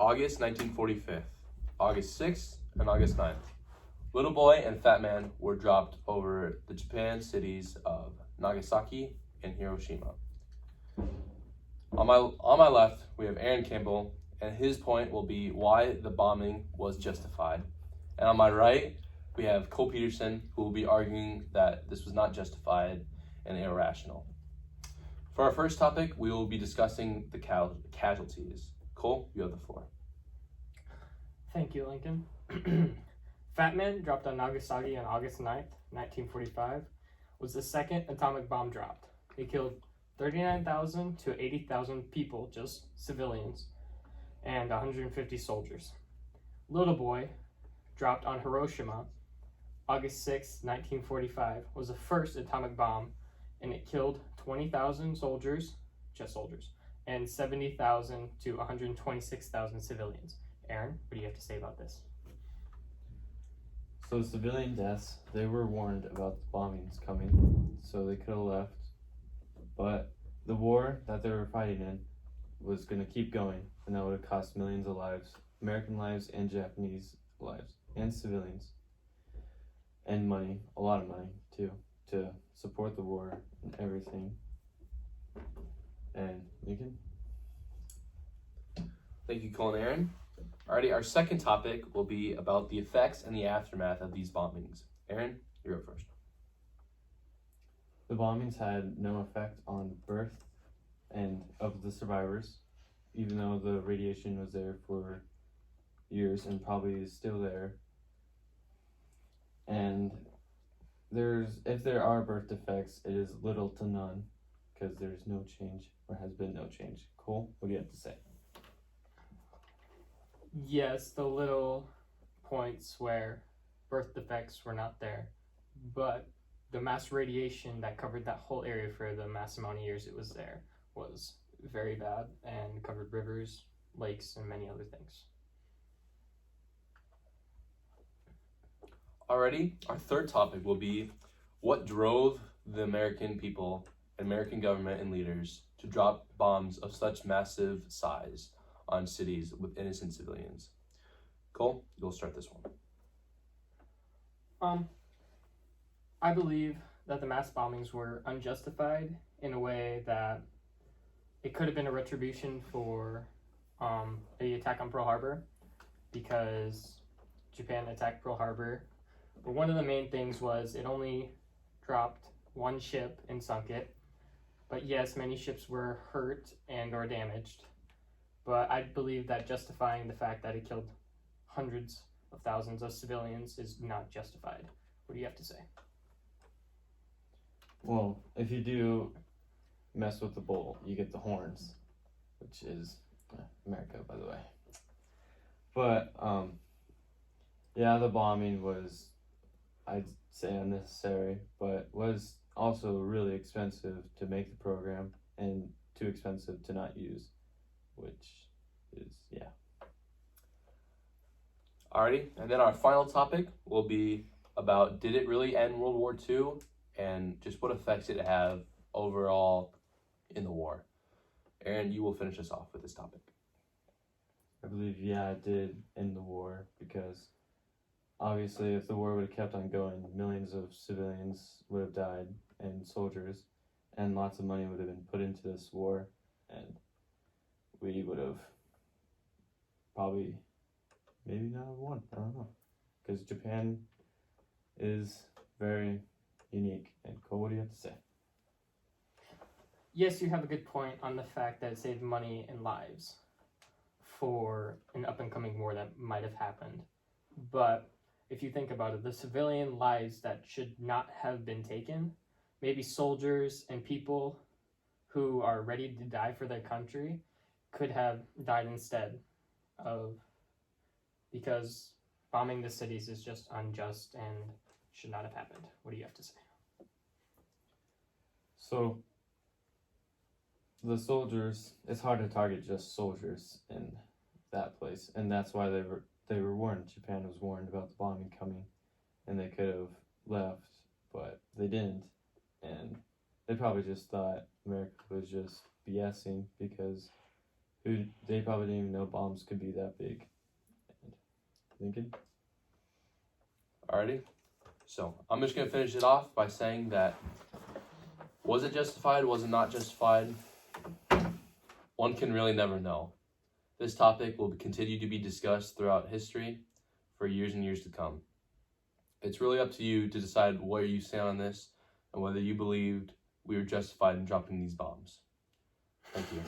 August 1945, August 6th, and August 9th. Little Boy and Fat Man were dropped over the Japan cities of Nagasaki and Hiroshima. On my left, we have Aaron Kimball, and his point will be why the bombing was justified. And on my right, we have Cole Peterson, who will be arguing that this was not justified and irrational. For our first topic, we will be discussing the casualties. Cole, you have the floor. Thank you, Lincoln. Fat Man, dropped on Nagasaki on August 9th, 1945, was the second atomic bomb dropped. It killed 39,000 to 80,000 people, just civilians, and 150 soldiers. Little Boy, dropped on Hiroshima, August 6, 1945, was the first atomic bomb, and it killed 20,000 soldiers, just soldiers, and 70,000 to 126,000 civilians. Aaron, what do you have to say about this? So civilian deaths, they were warned about the bombings coming, so they could have left. But the war that they were fighting in was going to keep going, and that would have cost millions of lives, American lives and Japanese lives, and civilians, and money, a lot of money too, to support the war and everything. And Lincoln? Thank you, Cole and Aaron. Alrighty, our second topic will be about the effects and the aftermath of these bombings. Aaron, you're up first. The bombings had no effect on birth and of the survivors, even though the radiation was there for years and probably is still there. And if there are birth defects, it is little to none, because there's no change or has been no change. Cole, what do you have to say? Yes, the little points where birth defects were not there, but the mass radiation that covered that whole area for the mass amount of years it was there was very bad and covered rivers, lakes, and many other things. Alrighty, our third topic will be what drove the American people, American government, and leaders to drop bombs of such massive size on cities with innocent civilians. Cole, you'll start this one. I believe that the mass bombings were unjustified in a way that it could have been a retribution for the attack on Pearl Harbor, because Japan attacked Pearl Harbor. But one of the main things was it only dropped one ship and sunk it. But yes, many ships were hurt and or damaged. But I believe that justifying the fact that it killed hundreds of thousands of civilians is not justified. What do you have to say? Well, if you do mess with the bull, you get the horns, which is America, by the way. But, yeah, the bombing was, I'd say, unnecessary, but was also really expensive to make the program and too expensive to not use, which is, yeah. Alrighty, and then our final topic will be about did it really end World War II and just what effects did it have overall in the war. Aaron, you will finish us off with this topic. I believe, yeah, it did end the war, because obviously if the war would have kept on going, millions of civilians would have died and soldiers, and lots of money would have been put into this war, and we would have probably maybe not have won. I don't know, because Japan is very unique. And Cole, what do you have to say? Yes, you have a good point on the fact that it saved money and lives for an up-and-coming war that might have happened. But if you think about it, the civilian lives that should not have been taken, maybe soldiers and people who are ready to die for their country could have died instead of, because bombing the cities is just unjust and should not have happened. What do you have to say? So, the soldiers, it's hard to target just soldiers in that place, and that's why they were warned. Japan was warned about the bombing coming, and they could have left, but they didn't, and they probably just thought America was just BSing, because who they probably didn't even know bombs could be that big. Lincoln? Alrighty. So I'm just gonna finish it off by saying that was it justified? Was it not justified? One can really never know. This topic will continue to be discussed throughout history for years and years to come. It's really up to you to decide where you stand on this and whether you believed we were justified in dropping these bombs. Thank you.